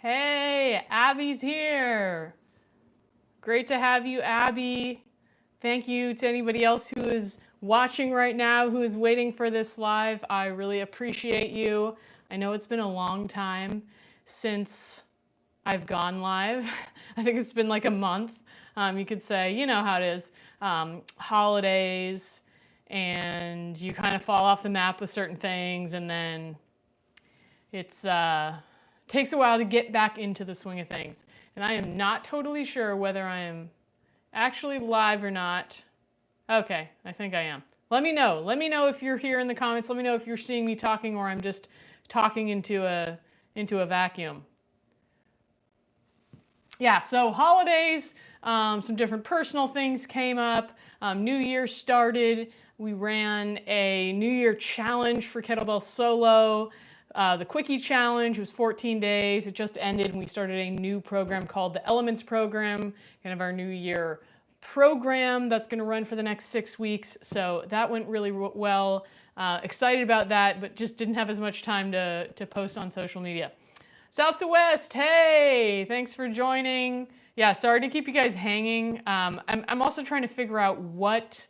Hey, Abby's here. Great to have you, Abby. Thank you to anybody else who is watching right now, who is waiting for this live. I really appreciate you. I know it's been a long time since I've gone live. I think it's been like a month. You could say, you know how it is, holidays, and you kind of fall off the map with certain things, and then it's takes a while to get back into the swing of things. And I am not totally sure whether I am actually live or not. Okay, I think I am. Let me know. Let me know if you're here in the comments. Let me know if you're seeing me talking or I'm just talking into a vacuum. Yeah, so holidays, some different personal things came up. New Year started. We ran a New Year challenge for Kettlebell Solo. The Quickie Challenge was 14 days. It just ended and we started a new program called the Elements Program, kind of our New Year program that's going to run for the next 6 weeks. So that went really well. Excited about that, but just didn't have as much time to post on social media. South to West, hey, thanks for joining. Yeah, sorry to keep you guys hanging. I'm also trying to figure out what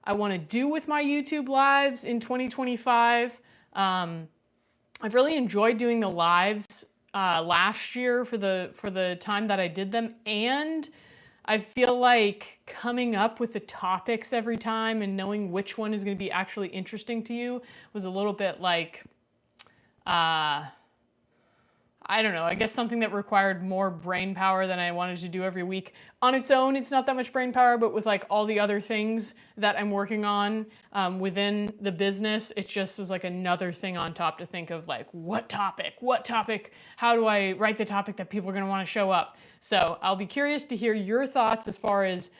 I want to do with my YouTube lives in 2025. I've really enjoyed doing the lives last year for the time that I did them, and I feel like coming up with the topics every time and knowing which one is going to be actually interesting to you was a little bit like, I don't know, I guess something that required more brain power than I wanted to do every week. On its own, it's not that much brain power, but with like all the other things that I'm working on within the business, it just was like another thing on top to think of, like, what topic, how do I write the topic that people are gonna wanna show up? So I'll be curious to hear your thoughts as far as,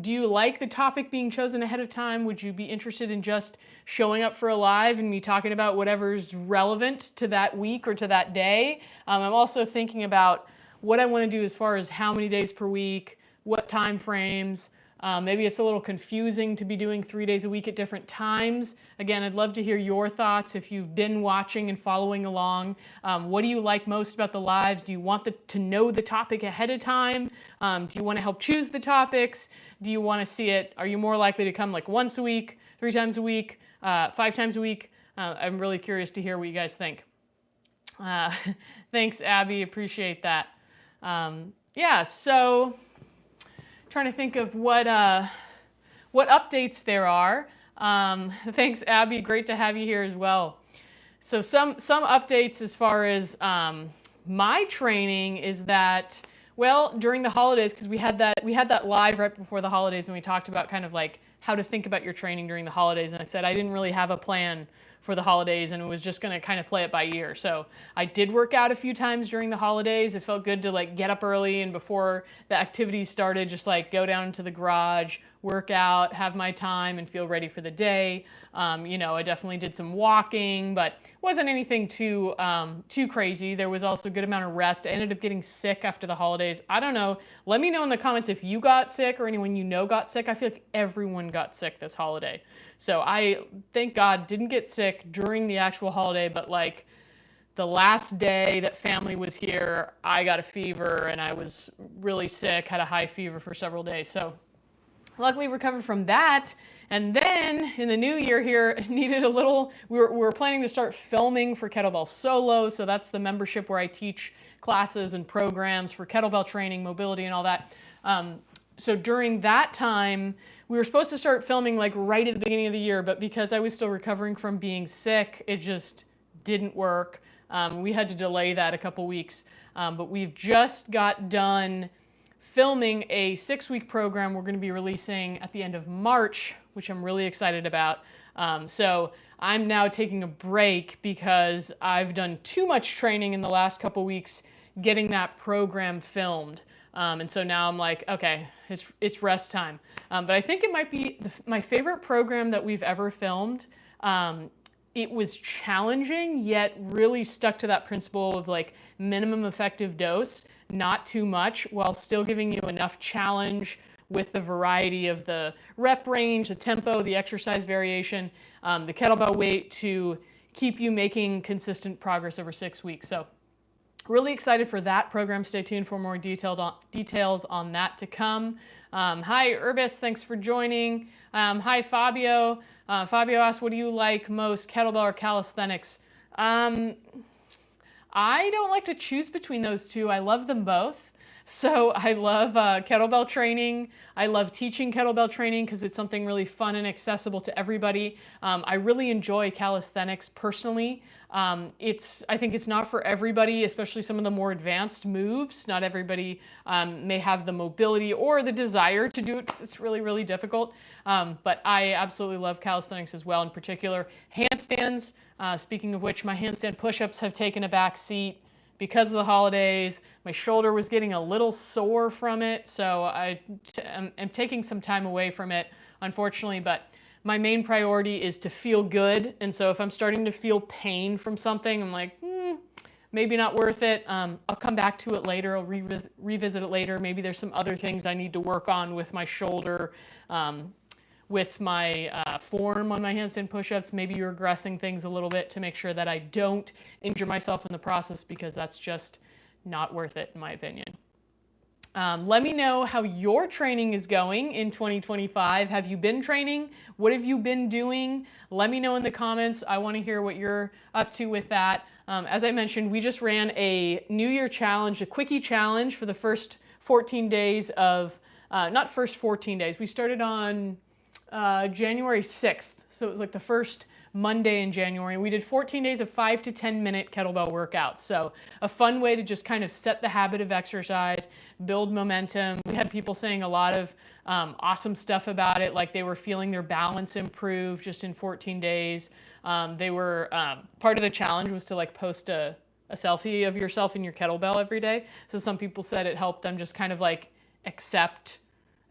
do you like the topic being chosen ahead of time? Would you be interested in just showing up for a live and me talking about whatever's relevant to that week or to that day? I'm also thinking about what I want to do as far as how many days per week, what time frames. Maybe it's a little confusing to be doing 3 days a week at different times. Again, I'd love to hear your thoughts if you've been watching and following along. What do you like most about the lives? Do you want to know the topic ahead of time? Do you want to help choose the topics? Do you want to see it? Are you more likely to come like once a week, 3 times a week, 5 times a week? I'm really curious to hear what you guys think. Thanks, Abby. Appreciate that. Yeah, so trying to think of what updates there are. Thanks, Abby. Great to have you here as well. So some updates as far as my training is that, well, during the holidays, because we had that live right before the holidays, and we talked about kind of like how to think about your training during the holidays. And I said I didn't really have a plan for the holidays and it was just going to kind of play it by ear. So I did work out a few times during the holidays. It felt good to like get up early and before the activities started, just like go down to the garage, work out, have my time and feel ready for the day. You know, I definitely did some walking, but it wasn't anything too crazy. There was also a good amount of rest. I ended up getting sick after the holidays. I don't know. Let me know in the comments if you got sick or anyone you know got sick. I feel like everyone got sick this holiday. So I, thank God, didn't get sick during the actual holiday, but like the last day that family was here, I got a fever and I was really sick, had a high fever for several days. So luckily recovered from that. And then in the new year here, needed a little, we were planning to start filming for Kettlebell Solo. So that's the membership where I teach classes and programs for kettlebell training, mobility and all that. So during that time, we were supposed to start filming like right at the beginning of the year, but because I was still recovering from being sick, it just didn't work. We had to delay that a couple weeks, but we've just got done filming a 6-week program we're going to be releasing at the end of March, which I'm really excited about. So I'm now taking a break because I've done too much training in the last couple weeks getting that program filmed. And so now I'm like, okay, it's rest time. But I think it might be my favorite program that we've ever filmed. It was challenging, yet really stuck to that principle of like minimum effective dose, not too much, while still giving you enough challenge with the variety of the rep range, the tempo, the exercise variation, the kettlebell weight to keep you making consistent progress over 6 weeks. So Really excited for that program. Stay tuned for more details on that to come. Hi, Urbis. Thanks for joining. Hi, Fabio. Fabio asked, what do you like most, kettlebell or calisthenics? I don't like to choose between those two. I love them both. So I love kettlebell training. I love teaching kettlebell training because it's something really fun and accessible to everybody. I really enjoy calisthenics personally. I think it's not for everybody, especially some of the more advanced moves. Not everybody may have the mobility or the desire to do it because it's really, really difficult. But I absolutely love calisthenics as well, in particular handstands. Speaking of which, my handstand push-ups have taken a back seat because of the holidays. My shoulder was getting a little sore from it, so I'm taking some time away from it, unfortunately, but my main priority is to feel good. And so if I'm starting to feel pain from something, I'm like, maybe not worth it. I'll come back to it later. I'll revisit it later. Maybe there's some other things I need to work on with my shoulder, with my form on my handstand push-ups. Maybe you're regressing things a little bit to make sure that I don't injure myself in the process, because that's just not worth it, in my opinion. Let me know how your training is going in 2025. Have you been training? What have you been doing? Let me know in the comments. I want to hear what you're up to with that. As I mentioned, we just ran a New Year challenge, a quickie challenge for the first 14 days of, not first 14 days, we started on January 6th. So it was like the first Monday in January. We did 14 days of 5 to 10 minute kettlebell workouts. So a fun way to just kind of set the habit of exercise, build momentum. We had people saying a lot of awesome stuff about it, like they were feeling their balance improve just in 14 days. They were, part of the challenge was to like post a selfie of yourself in your kettlebell every day. So some people said it helped them just kind of like accept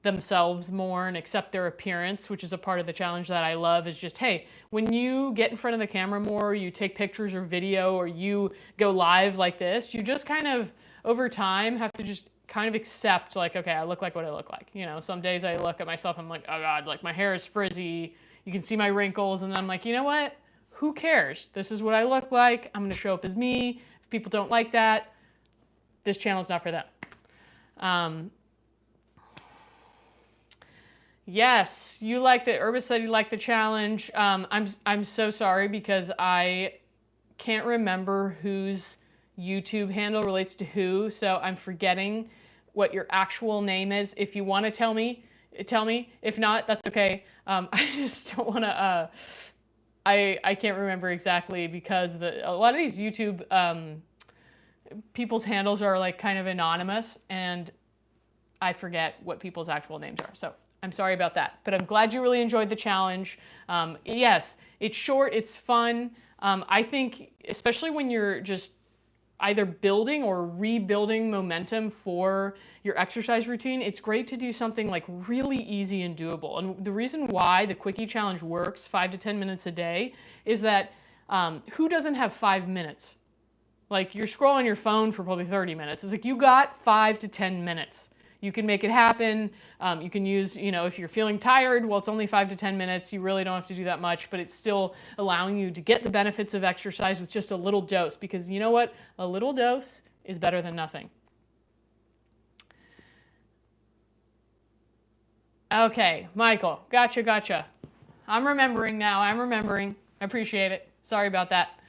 themselves more and accept their appearance, which is a part of the challenge that I love. Is just, hey, when you get in front of the camera more, you take pictures or video, or you go live like this, you just kind of over time have to just kind of accept, like, okay, I look like what I look like. You know, some days I look at myself, I'm like, oh God, like my hair is frizzy, you can see my wrinkles, and then I'm like, you know what, who cares? This is what I look like. I'm going to show up as me. If people don't like that, this channel's not for them. Yes, you liked it. Urbis said he liked the challenge. I'm so sorry because I can't remember whose YouTube handle relates to who, so I'm forgetting what your actual name is. If you want to tell me. If not, that's okay. I just don't want to. I can't remember exactly because a lot of these YouTube people's handles are like kind of anonymous, and I forget what people's actual names are. So I'm sorry about that, but I'm glad you really enjoyed the challenge. Yes, it's short, it's fun. I think, especially when you're just either building or rebuilding momentum for your exercise routine, it's great to do something like really easy and doable. And the reason why the quickie challenge works 5 to 10 minutes a day is that who doesn't have 5 minutes? Like, you're scrolling your phone for probably 30 minutes. It's like you got 5 to 10 minutes. You can make it happen. You can use, if you're feeling tired, well, it's only 5 to 10 minutes. You really don't have to do that much, but it's still allowing you to get the benefits of exercise with just a little dose, because you know what? A little dose is better than nothing. Okay, Michael, gotcha. I'm remembering now. I appreciate it. Sorry about that.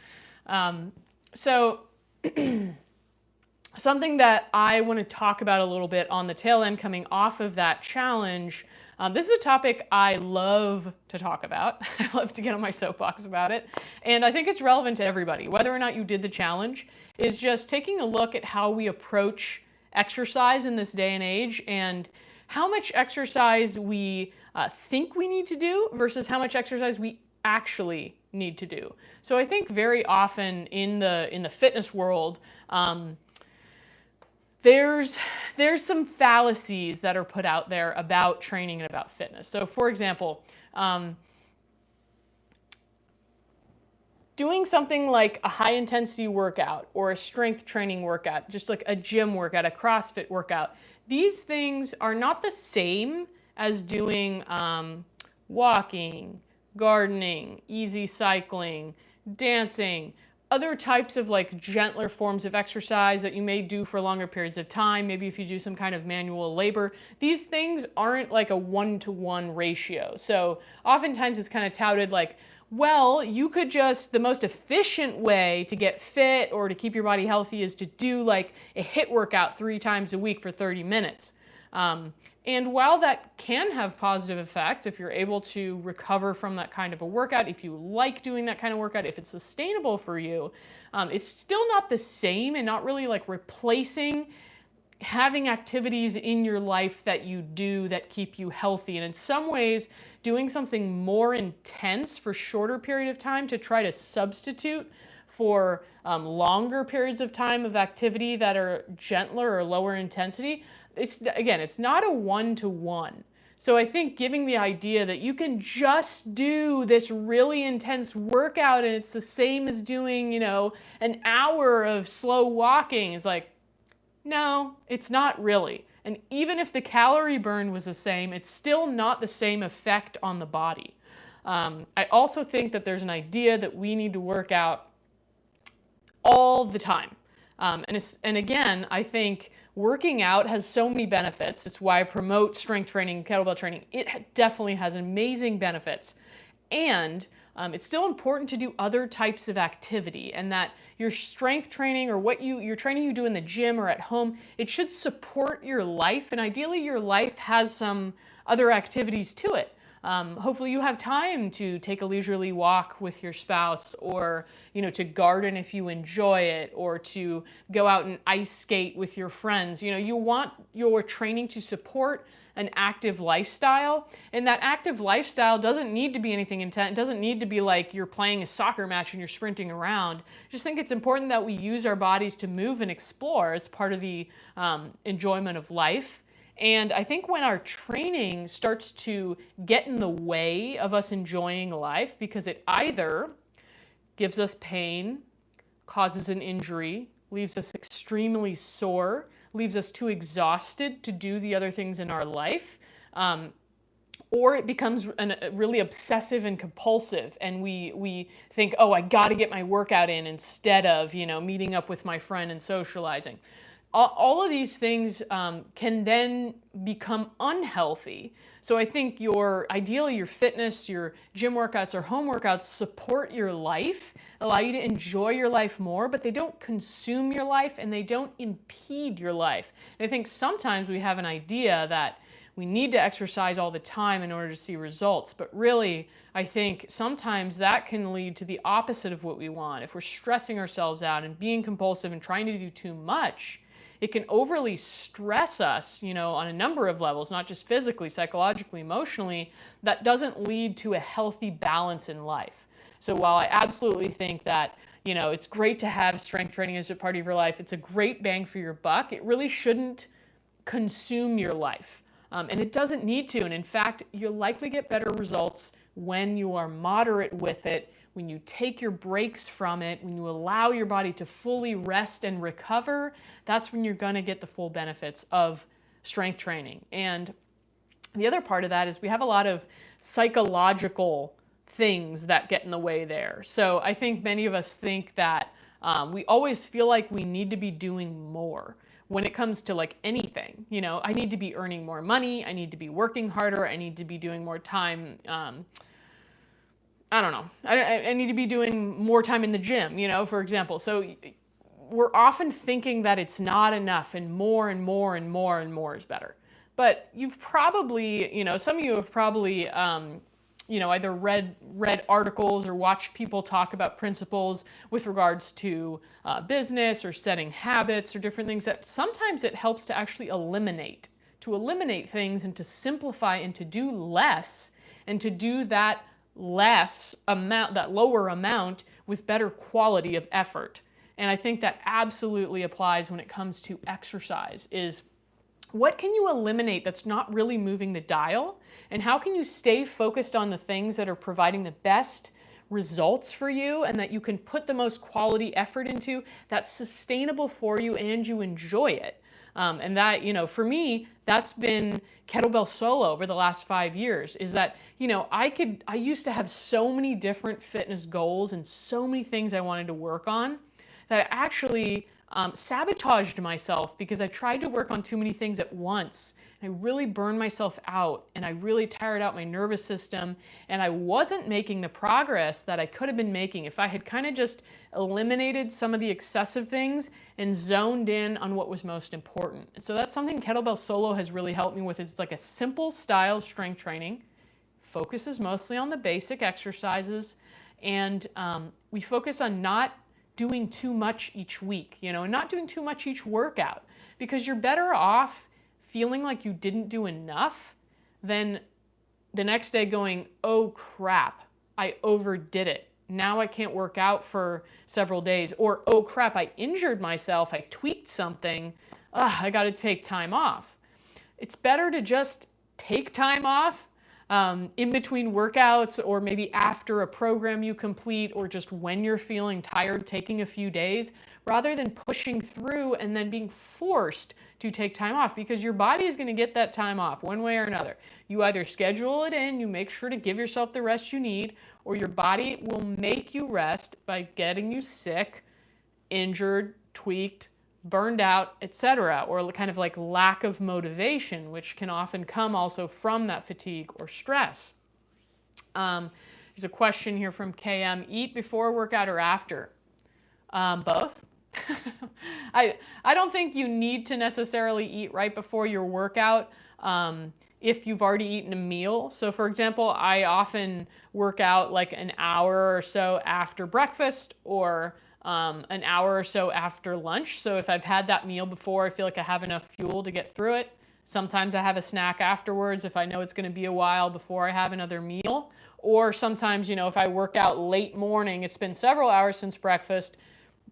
Something that I want to talk about a little bit on the tail end coming off of that challenge, this is a topic I love to talk about. I love to get on my soapbox about it. And I think it's relevant to everybody, whether or not you did the challenge, is just taking a look at how we approach exercise in this day and age, and how much exercise we think we need to do versus how much exercise we actually need to do. So I think very often in the fitness world, there's some fallacies that are put out there about training and about fitness. So for example, doing something like a high intensity workout or a strength training workout, just like a gym workout, a CrossFit workout, these things are not the same as doing walking, gardening, easy cycling, dancing, other types of like gentler forms of exercise that you may do for longer periods of time, maybe if you do some kind of manual labor, these things aren't like a 1-to-1 ratio. So oftentimes it's kind of touted like, well, you could just, the most efficient way to get fit or to keep your body healthy is to do like a HIIT workout 3 times a week for 30 minutes. And while that can have positive effects, if you're able to recover from that kind of a workout, if you like doing that kind of workout, if it's sustainable for you, it's still not the same and not really like replacing having activities in your life that you do that keep you healthy. And in some ways, doing something more intense for shorter period of time to try to substitute for longer periods of time of activity that are gentler or lower intensity, it's not a 1-to-1. So I think giving the idea that you can just do this really intense workout and it's the same as doing, an hour of slow walking is like, no, it's not really. And even if the calorie burn was the same, it's still not the same effect on the body. I also think that there's an idea that we need to work out all the time. And again, I think working out has so many benefits. It's why I promote strength training, kettlebell training. It definitely has amazing benefits. And it's still important to do other types of activity, and that your strength training or your training you do in the gym or at home, it should support your life, and ideally your life has some other activities to it. Hopefully you have time to take a leisurely walk with your spouse, or to garden if you enjoy it, or to go out and ice skate with your friends. You want your training to support an active lifestyle, and that active lifestyle doesn't need to be anything intense. It doesn't need to be like you're playing a soccer match and you're sprinting around. I just think it's important that we use our bodies to move and explore. It's part of the enjoyment of life. And I think when our training starts to get in the way of us enjoying life, because it either gives us pain, causes an injury, leaves us extremely sore, leaves us too exhausted to do the other things in our life, or it becomes really obsessive and compulsive, and we think, oh, I got to get my workout in instead of meeting up with my friend and socializing. All of these things can then become unhealthy. So I think ideally your fitness, your gym workouts or home workouts support your life, allow you to enjoy your life more, but they don't consume your life and they don't impede your life. And I think sometimes we have an idea that we need to exercise all the time in order to see results, but really I think sometimes that can lead to the opposite of what we want. If we're stressing ourselves out and being compulsive and trying to do too much, it can overly stress us, on a number of levels, not just physically, psychologically, emotionally, that doesn't lead to a healthy balance in life. So while I absolutely think that, it's great to have strength training as a part of your life, it's a great bang for your buck, it really shouldn't consume your life. And it doesn't need to. And in fact, you'll likely get better results when you are moderate with it, when you take your breaks from it, when you allow your body to fully rest and recover. That's when you're going to get the full benefits of strength training. And the other part of that is we have a lot of psychological things that get in the way there. So I think many of us think that we always feel like we need to be doing more when it comes to like anything. I need to be earning more money, I need to be working harder, I need to be doing more time, I don't know. I need to be doing more time in the gym, for example. So we're often thinking that it's not enough and more and more and more and more is better. But you've probably, some of you have probably, either read articles or watched people talk about principles with regards to business or setting habits or different things that sometimes it helps to actually eliminate things and to simplify and to do less and to do that lower amount with better quality of effort. And I think that absolutely applies when it comes to exercise is what can you eliminate that's not really moving the dial? And how can you stay focused on the things that are providing the best results for you and that you can put the most quality effort into that's sustainable for you and you enjoy it? And that, for me, that's been kettlebell solo over the last 5 years, is that, I used to have so many different fitness goals and so many things I wanted to work on that I actually sabotaged myself because I tried to work on too many things at once. And I really burned myself out, and I really tired out my nervous system, and I wasn't making the progress that I could have been making if I had kind of just eliminated some of the excessive things and zoned in on what was most important. And so that's something Kettlebell Solo has really helped me with. It's like a simple style of strength training, focuses mostly on the basic exercises, and we focus on not doing too much each week, and not doing too much each workout, because you're better off feeling like you didn't do enough than the next day going, oh crap, I overdid it. Now I can't work out for several days. Or, oh crap, I injured myself, I tweaked something, I gotta take time off. It's better to just take time off in between workouts, or maybe after a program you complete, or just when you're feeling tired, taking a few days, rather than pushing through and then being forced to take time off, because your body is going to get that time off one way or another. You either schedule it in, you make sure to give yourself the rest you need, or your body will make you rest by getting you sick, injured, tweaked, burned out, etc., or kind of like lack of motivation, which can often come also from that fatigue or stress. There's a question here from KM: eat before workout or after? Both. I don't think you need to necessarily eat right before your workout if you've already eaten a meal. So for example, I often work out like an hour or so after breakfast, or an hour or so after lunch. So if I've had that meal before, I feel like I have enough fuel to get through it. Sometimes I have a snack afterwards if I know it's going to be a while before I have another meal. Or sometimes, if I work out late morning, it's been several hours since breakfast,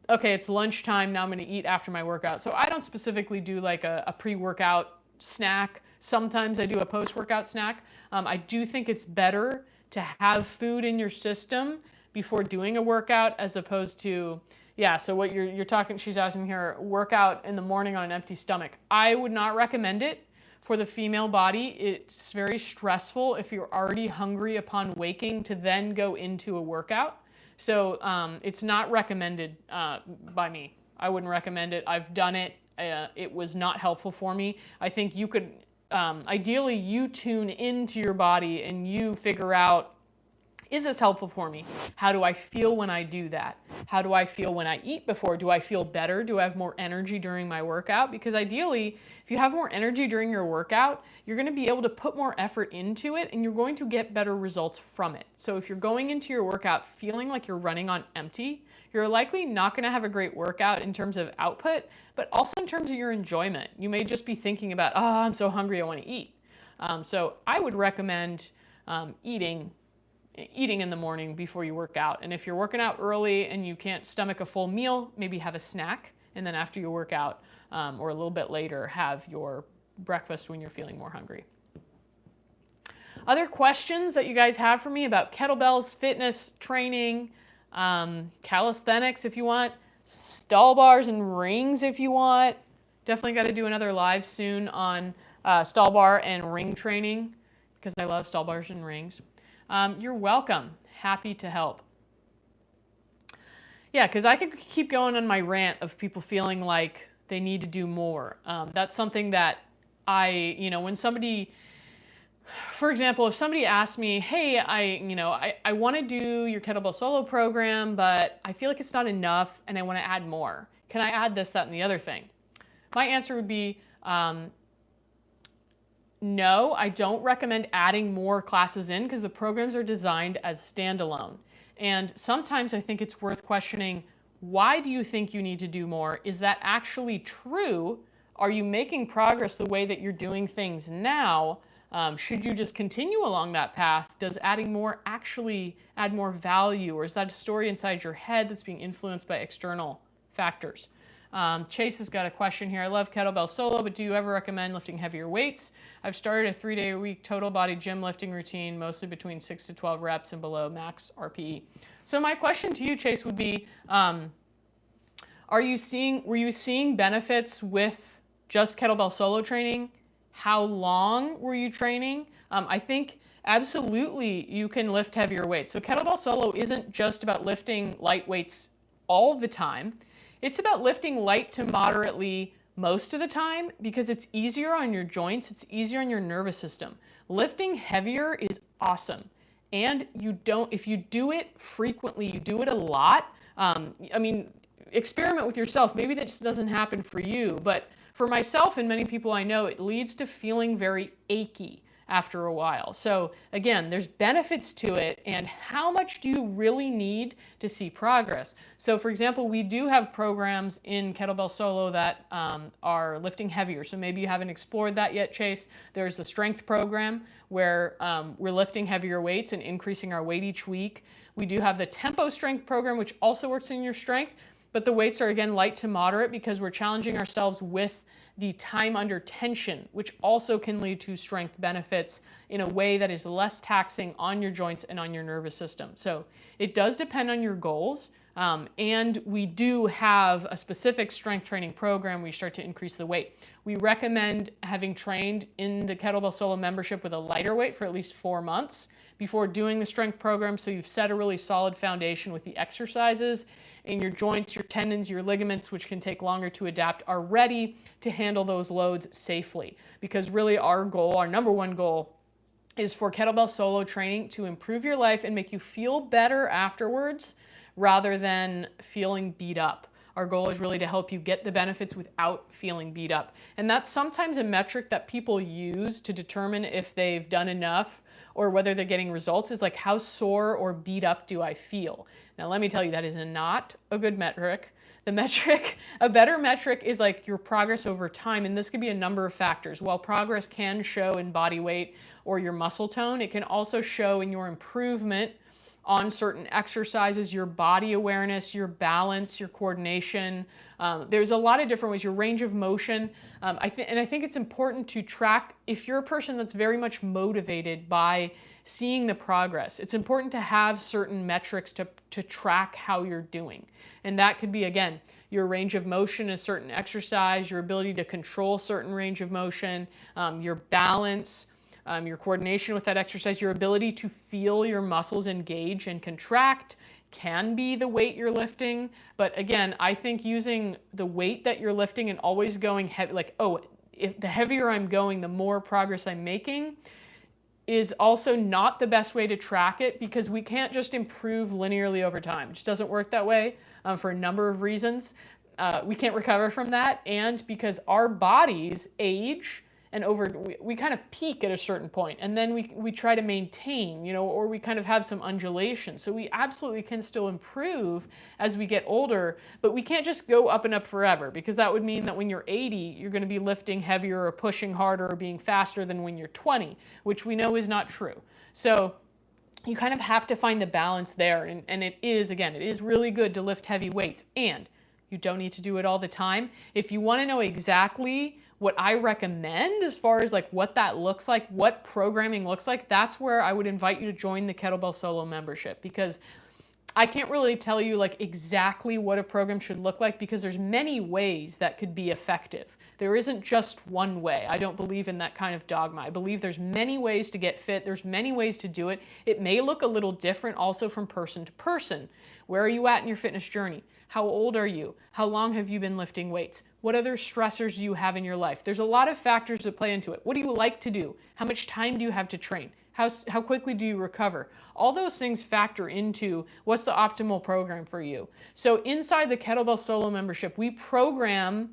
okay, it's lunchtime, now I'm going to eat after my workout. So I don't specifically do like a pre-workout snack. Sometimes I do a post-workout snack. I do think it's better to have food in your system before doing a workout, as opposed to, so what you're talking, she's asking here, workout in the morning on an empty stomach. I would not recommend it for the female body. It's very stressful if you're already hungry upon waking to then go into a workout. So it's not recommended by me. I wouldn't recommend it. I've done it. It was not helpful for me. I think you could, ideally you tune into your body and you figure out, is this helpful for me? How do I feel when I do that? How do I feel when I eat before? Do I feel better? Do I have more energy during my workout? Because ideally, if you have more energy during your workout, you're going to be able to put more effort into it, and you're going to get better results from it. So if you're going into your workout feeling like you're running on empty, you're likely not going to have a great workout in terms of output, but also in terms of your enjoyment. You may just be thinking about, oh, I'm so hungry, I want to eat. So I would recommend eating in the morning before you work out. And if you're working out early and you can't stomach a full meal, maybe have a snack, and then after you work out, or a little bit later, have your breakfast when you're feeling more hungry. Other questions that you guys have for me about kettlebells, fitness training, calisthenics if you want, stall bars and rings if you want. Definitely got to do another live soon on stall bar and ring training, because I love stall bars and rings. You're welcome. Happy to help. Yeah, because I could keep going on my rant of people feeling like they need to do more. That's something that when somebody, for example, if somebody asks me, hey, I want to do your kettlebell solo program, but I feel like it's not enough and I want to add more. Can I add this, that, and the other thing? My answer would be, no, I don't recommend adding more classes in, because the programs are designed as standalone. And sometimes I think it's worth questioning, why do you think you need to do more? Is that actually true? Are you making progress the way that you're doing things now? Should you just continue along that path? Does adding more actually add more value? Or is that a story inside your head that's being influenced by external factors? Chase has got a question here. I love kettlebell solo, but do you ever recommend lifting heavier weights? I've started a 3-day-a-week total body gym lifting routine, mostly between 6 to 12 reps and below max RPE. So my question to you, Chase, would be, were you seeing benefits with just kettlebell solo training, how long were you training? I think absolutely you can lift heavier weights. So kettlebell solo isn't just about lifting light weights all the time. It's about lifting light to moderately most of the time because it's easier on your joints, it's easier on your nervous system. Lifting heavier is awesome. And if you do it frequently, you do it a lot, I mean, experiment with yourself. Maybe that just doesn't happen for you, but for myself and many people I know, it leads to feeling very achy after a while. So again, there's benefits to it, and how much do you really need to see progress? So for example, we do have programs in Kettlebell Solo that are lifting heavier. So maybe you haven't explored that yet, Chase. There's the strength program where we're lifting heavier weights and increasing our weight each week. We do have the tempo strength program, which also works in your strength, but the weights are again light to moderate because we're challenging ourselves with the time under tension, which also can lead to strength benefits in a way that is less taxing on your joints and on your nervous system. So it does depend on your goals. And we do have a specific strength training program where you start to increase the weight. We recommend having trained in the Kettlebell Solo membership with a lighter weight for at least 4 months before doing the strength program, so you've set a really solid foundation with the exercises, and your joints, your tendons, your ligaments, which can take longer to adapt, are ready to handle those loads safely. Because really our goal, our number one goal, is for kettlebell solo training to improve your life and make you feel better afterwards rather than feeling beat up. Our goal is really to help you get the benefits without feeling beat up. And that's sometimes a metric that people use to determine if they've done enough or whether they're getting results, is like, how sore or beat up do I feel? Now let me tell you, that is not a good metric. A better metric is like your progress over time, and this could be a number of factors. While progress can show in body weight or your muscle tone, it can also show in your improvement on certain exercises, your body awareness, your balance, your coordination. There's a lot of different ways, your range of motion. I think it's important to track, if you're a person that's very much motivated by seeing the progress, it's important to have certain metrics to track how you're doing. And that could be, again, your range of motion in a certain exercise, your ability to control certain range of motion, your balance, your coordination with that exercise, your ability to feel your muscles engage and contract can be the weight you're lifting. But again, I think using the weight that you're lifting and always going heavy, like, oh, if the heavier I'm going, the more progress I'm making, is also not the best way to track it, because we can't just improve linearly over time. It just doesn't work that way for a number of reasons. We can't recover from that, and because our bodies age, and we kind of peak at a certain point, and then we try to maintain, or we kind of have some undulation. So we absolutely can still improve as we get older, but we can't just go up and up forever, because that would mean that when you're 80, you're going to be lifting heavier or pushing harder or being faster than when you're 20, which we know is not true. So you kind of have to find the balance there, and it is really good to lift heavy weights, and you don't need to do it all the time. If you want to know exactly what I recommend as far as like what that looks like, what programming looks like, that's where I would invite you to join the Kettlebell Solo membership, because I can't really tell you like exactly what a program should look like, because there's many ways that could be effective. There isn't just one way. I don't believe in that kind of dogma. I believe there's many ways to get fit. There's many ways to do it. It may look a little different also from person to person. Where are you at in your fitness journey? How old are you? How long have you been lifting weights? What other stressors do you have in your life? There's a lot of factors that play into it. What do you like to do? How much time do you have to train? How quickly do you recover? All those things factor into what's the optimal program for you. So inside the Kettlebell Solo membership, we program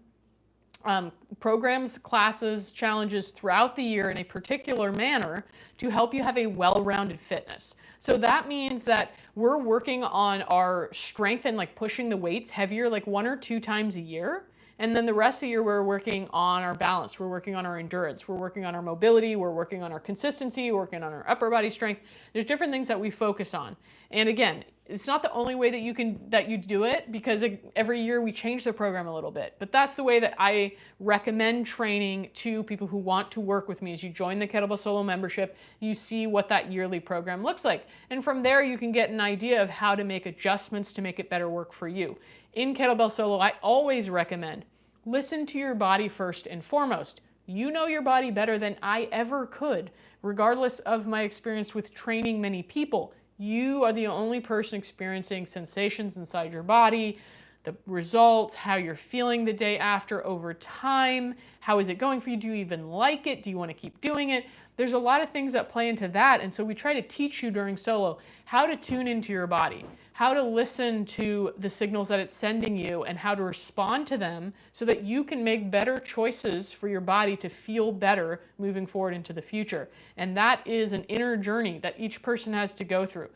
programs, classes, challenges throughout the year in a particular manner to help you have a well-rounded fitness. So that means that we're working on our strength and like pushing the weights heavier like 1 or 2 times a year. And then the rest of the year, we're working on our balance. We're working on our endurance. We're working on our mobility. We're working on our consistency, working on our upper body strength. There's different things that we focus on. And again, it's not the only way that you do it, because every year we change the program a little bit. But that's the way that I recommend training to people who want to work with me. As you join the Kettlebell Solo membership, you see what that yearly program looks like. And from there, you can get an idea of how to make adjustments to make it better work for you. In Kettlebell Solo, I always recommend Listen to your body first and foremost. You know your body better than I ever could, regardless of my experience with training many people. You are the only person experiencing sensations inside your body, the results, how you're feeling the day after over time. How is it going for you? Do you even like it? Do you want to keep doing it? There's a lot of things that play into that. And so we try to teach you during solo how to tune into your body, how to listen to the signals that it's sending you and how to respond to them so that you can make better choices for your body to feel better moving forward into the future. And that is an inner journey that each person has to go through.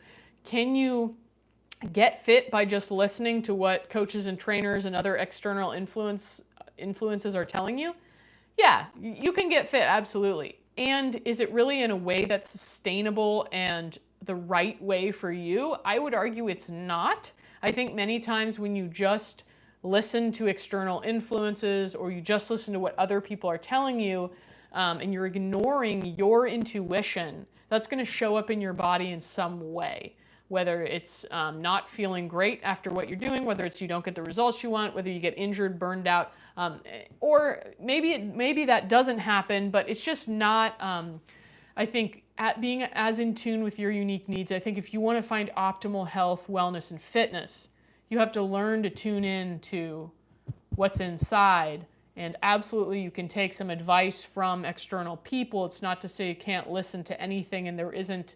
Can you get fit by just listening to what coaches and trainers and other external influences are telling you? Yeah, you can get fit, absolutely. And is it really in a way that's sustainable and the right way for you? I would argue it's not. I think many times when you just listen to external influences or you just listen to what other people are telling you and you're ignoring your intuition, that's going to show up in your body in some way. Whether it's not feeling great after what you're doing, whether it's you don't get the results you want, whether you get injured, burned out, or maybe that doesn't happen, but it's just not, I think, being as in tune with your unique needs. I think if you want to find optimal health, wellness, and fitness, you have to learn to tune in to what's inside. And absolutely, you can take some advice from external people. It's not to say you can't listen to anything and there isn't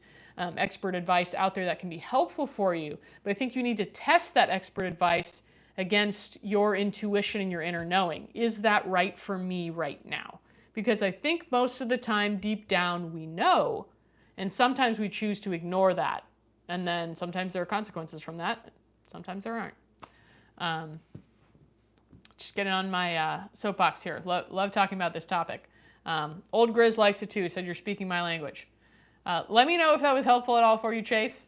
expert advice out there that can be helpful for you. But I think you need to test that expert advice against your intuition and your inner knowing. Is that right for me right now? Because I think most of the time, deep down, we know. And sometimes we choose to ignore that. And then sometimes there are consequences from that. Sometimes there aren't. Just getting on my soapbox here. Love talking about this topic. Old Grizz likes it too, said you're speaking my language. Let me know if that was helpful at all for you, Chase.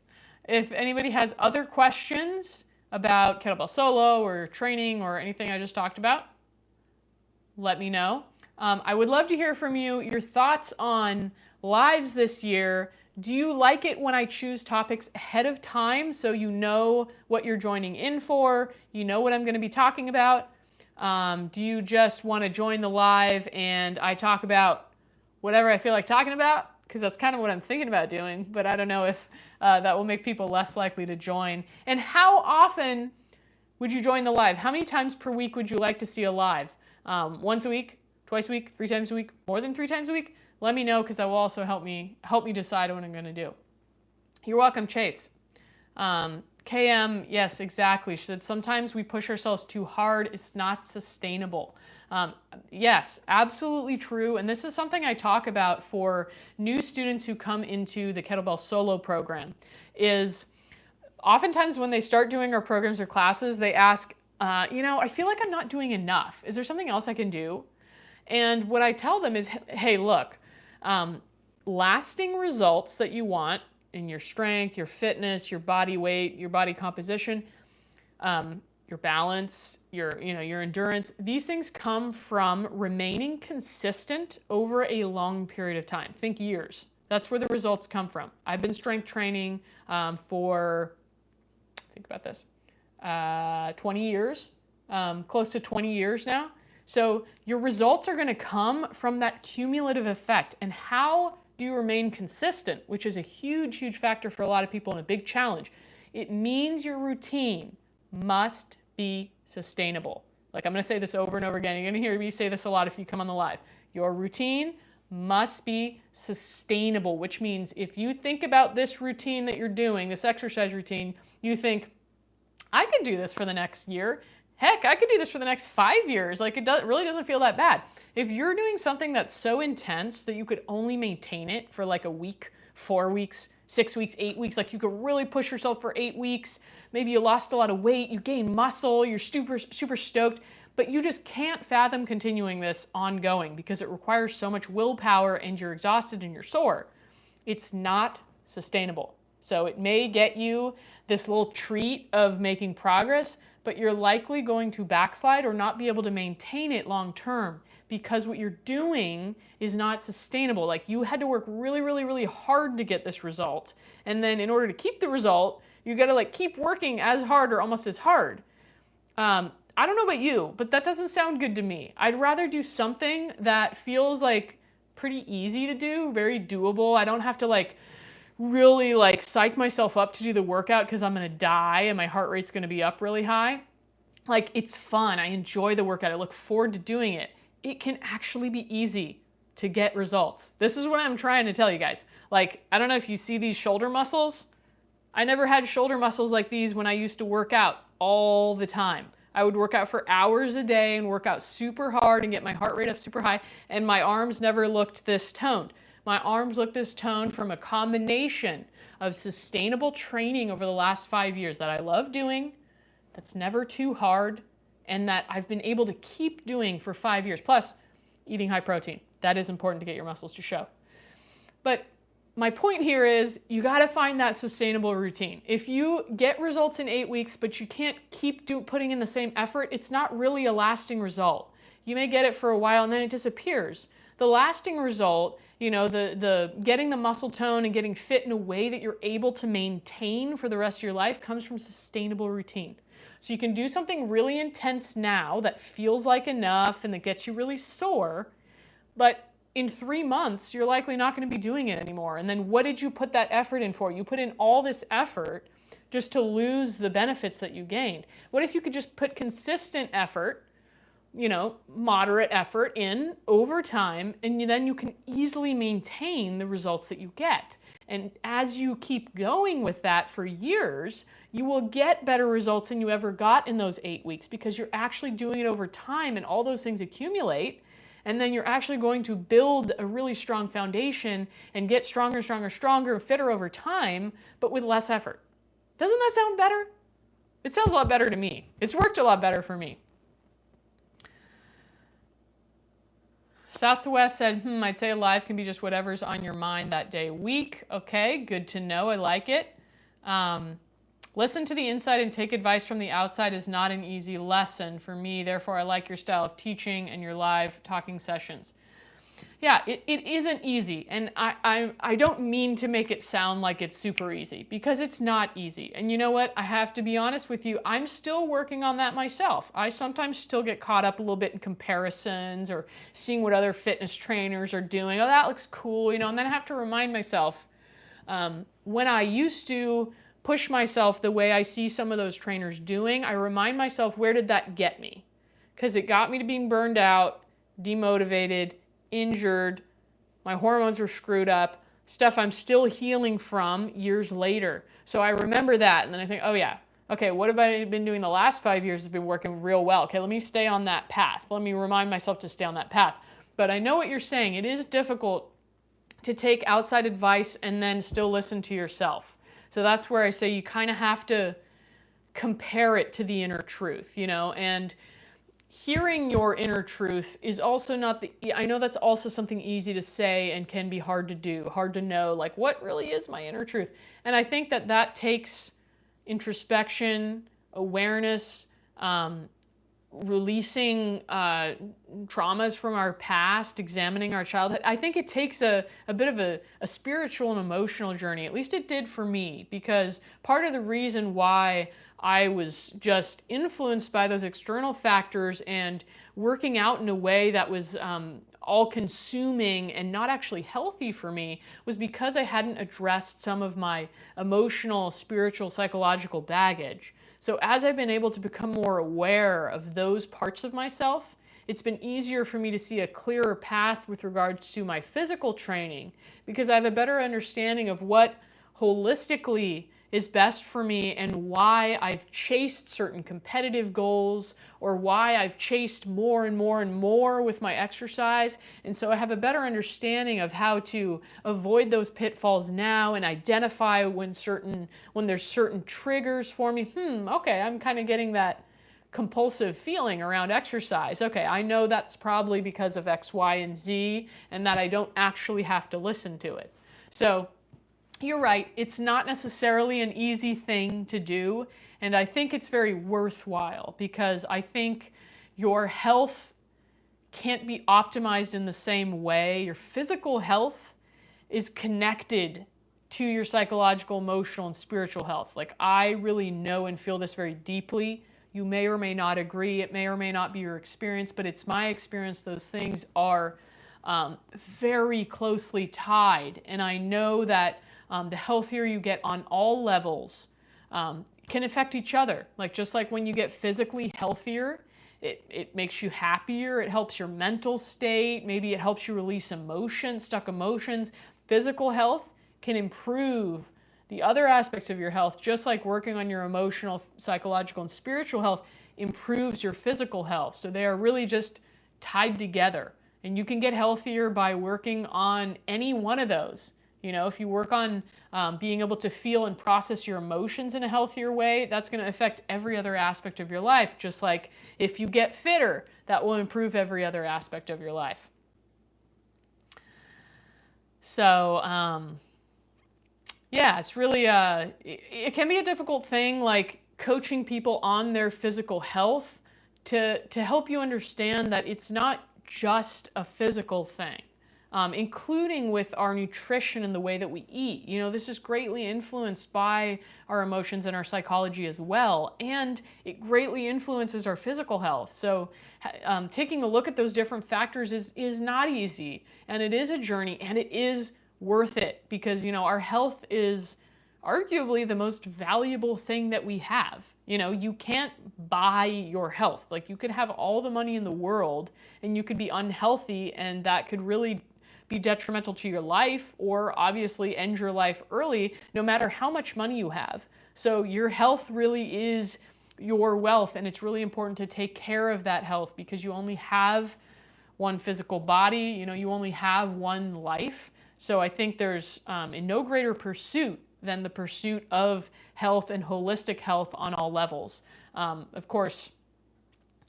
If anybody has other questions about kettlebell solo or training or anything I just talked about, let me know. I would love to hear from you, your thoughts on lives this year. Do you like it when I choose topics ahead of time so you know what you're joining in for, you know what I'm going to be talking about? Do you just want to join the live and I talk about whatever I feel like talking about? Because that's kind of what I'm thinking about doing, but I don't know if that will make people less likely to join. And how often would you join the live? How many times per week would you like to see a live? Once a week, twice a week, 3 times a week, more than 3 times a week? Let me know because that will also help me decide what I'm going to do. You're welcome, Chase. KM, yes, exactly. She said, sometimes we push ourselves too hard. It's not sustainable. Yes, absolutely true. And this is something I talk about for new students who come into the Kettlebell Solo program, is oftentimes when they start doing our programs or classes, they ask, I feel like I'm not doing enough. Is there something else I can do? And what I tell them is, hey, look, lasting results that you want in your strength, your fitness, your body weight, your body composition, your balance, your endurance, these things come from remaining consistent over a long period of time. Think years. That's where the results come from. I've been strength training for, think about this, 20 years, close to 20 years now. So your results are going to come from that cumulative effect. And how do you remain consistent, which is a huge, huge factor for a lot of people and a big challenge? It means your routine must be sustainable. Like, I'm going to say this over and over again. You're going to hear me say this a lot if you come on the live. Your routine must be sustainable, which means if you think about this routine that you're doing, this exercise routine, you think, I could do this for the next year. Heck, I could do this for the next 5 years. Like, it really doesn't feel that bad. If you're doing something that's so intense that you could only maintain it for like a week, 4 weeks, 6 weeks, 8 weeks, like you could really push yourself for 8 weeks, maybe you lost a lot of weight, you gained muscle, you're super, super stoked, but you just can't fathom continuing this ongoing because it requires so much willpower and you're exhausted and you're sore. It's not sustainable. So it may get you this little treat of making progress, but you're likely going to backslide or not be able to maintain it long term because what you're doing is not sustainable. Like, you had to work really, really, really hard to get this result. And then in order to keep the result, you got to like keep working as hard or almost as hard. I don't know about you, but that doesn't sound good to me. I'd rather do something that feels like pretty easy to do, very doable. I don't have to like really like psych myself up to do the workout because I'm gonna die and my heart rate's gonna be up really high. Like, it's fun. I enjoy the workout. I look forward to doing it. It can actually be easy to get results. This is what I'm trying to tell you guys. Like, I don't know if you see these shoulder muscles. I never had shoulder muscles like these when I used to work out all the time. I would work out for hours a day and work out super hard and get my heart rate up super high, and my arms never looked this toned. My arms look this toned from a combination of sustainable training over the last 5 years that I love doing, that's never too hard, and that I've been able to keep doing for 5 years. Plus, eating high protein. That is important to get your muscles to show. But my point here is you got to find that sustainable routine. If you get results in 8 weeks, but you can't keep putting in the same effort, it's not really a lasting result. You may get it for a while and then it disappears. The lasting result, you know, the getting the muscle tone and getting fit in a way that you're able to maintain for the rest of your life comes from sustainable routine. So you can do something really intense now that feels like enough and that gets you really sore, but in 3 months, you're likely not going to be doing it anymore. And then what did you put that effort in for? You put in all this effort just to lose the benefits that you gained. What if you could just put consistent effort, you know, moderate effort in over time, and then you can easily maintain the results that you get. And as you keep going with that for years, you will get better results than you ever got in those 8 weeks because you're actually doing it over time and all those things accumulate. And then you're actually going to build a really strong foundation and get stronger, stronger, stronger, fitter over time, but with less effort. Doesn't that sound better? It sounds a lot better to me. It's worked a lot better for me. South to West said, I'd say life can be just whatever's on your mind that day. Week, okay, good to know. I like it. Listen to the inside and take advice from the outside is not an easy lesson for me. Therefore, I like your style of teaching and your live talking sessions. Yeah, it isn't easy. And I don't mean to make it sound like it's super easy because it's not easy. And you know what? I have to be honest with you. I'm still working on that myself. I sometimes still get caught up a little bit in comparisons or seeing what other fitness trainers are doing. Oh, that looks cool, you know, and then I have to remind myself when I used to push myself the way I see some of those trainers doing, I remind myself, where did that get me? Because it got me to being burned out, demotivated, injured, my hormones were screwed up, stuff I'm still healing from years later. So I remember that, and then I think, oh yeah, okay, what have I been doing the last 5 years? Has been working real well. Okay, let me stay on that path. Let me remind myself to stay on that path. But I know what you're saying. It is difficult to take outside advice and then still listen to yourself. So that's where I say you kind of have to compare it to the inner truth, you know, and hearing your inner truth is also not I know that's also something easy to say and can be hard to do, hard to know, like what really is my inner truth? And I think that takes introspection, awareness, releasing traumas from our past, examining our childhood. I think it takes a bit of a spiritual and emotional journey. At least it did for me, because part of the reason why I was just influenced by those external factors and working out in a way that was all-consuming and not actually healthy for me was because I hadn't addressed some of my emotional, spiritual, psychological baggage. So as I've been able to become more aware of those parts of myself, it's been easier for me to see a clearer path with regards to my physical training because I have a better understanding of what holistically is best for me and why I've chased certain competitive goals or why I've chased more and more and more with my exercise. And so I have a better understanding of how to avoid those pitfalls now and identify when there's certain triggers for me. Okay, I'm kind of getting that compulsive feeling around exercise. Okay, I know that's probably because of X, Y, and Z and that I don't actually have to listen to it. So you're right, it's not necessarily an easy thing to do, and I think it's very worthwhile because I think your health can't be optimized in the same way. Your physical health is connected to your psychological, emotional, and spiritual health. Like, I really know and feel this very deeply. You may or may not agree. It may or may not be your experience, but it's my experience those things are very closely tied. And I know that the healthier you get on all levels can affect each other. Like just like when you get physically healthier, it makes you happier. It helps your mental state. Maybe it helps you release emotions, stuck emotions. Physical health can improve the other aspects of your health, just like working on your emotional, psychological, and spiritual health improves your physical health. So they are really just tied together. And you can get healthier by working on any one of those. You know, if you work on being able to feel and process your emotions in a healthier way, that's going to affect every other aspect of your life. Just like if you get fitter, that will improve every other aspect of your life. So, yeah, it's really, it can be a difficult thing, like coaching people on their physical health to help you understand that it's not just a physical thing, including with our nutrition and the way that we eat. You know, this is greatly influenced by our emotions and our psychology as well, and it greatly influences our physical health. So taking a look at those different factors is not easy, and it is a journey, and it is worth it because, you know, our health is arguably the most valuable thing that we have. You know, you can't buy your health. Like you could have all the money in the world and you could be unhealthy, and that could really be detrimental to your life or obviously end your life early, no matter how much money you have. So your health really is your wealth, and it's really important to take care of that health because you only have one physical body, you know, you only have one life. So I think there's in no greater pursuit than the pursuit of health and holistic health on all levels. Of course,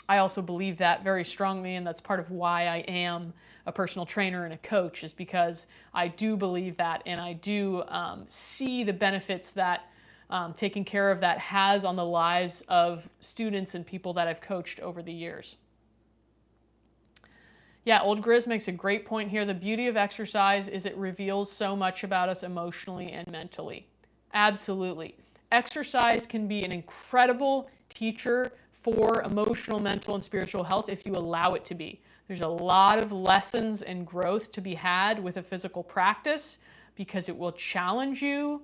I also believe that very strongly, and that's part of why I am a personal trainer and a coach, is because I do believe that, and I do see the benefits that taking care of that has on the lives of students and people that I've coached over the years. Yeah, Old Grizz makes a great point here. The beauty of exercise is it reveals so much about us emotionally and mentally. Absolutely. Exercise can be an incredible teacher for emotional, mental, and spiritual health if you allow it to be. There's a lot of lessons and growth to be had with a physical practice because it will challenge you,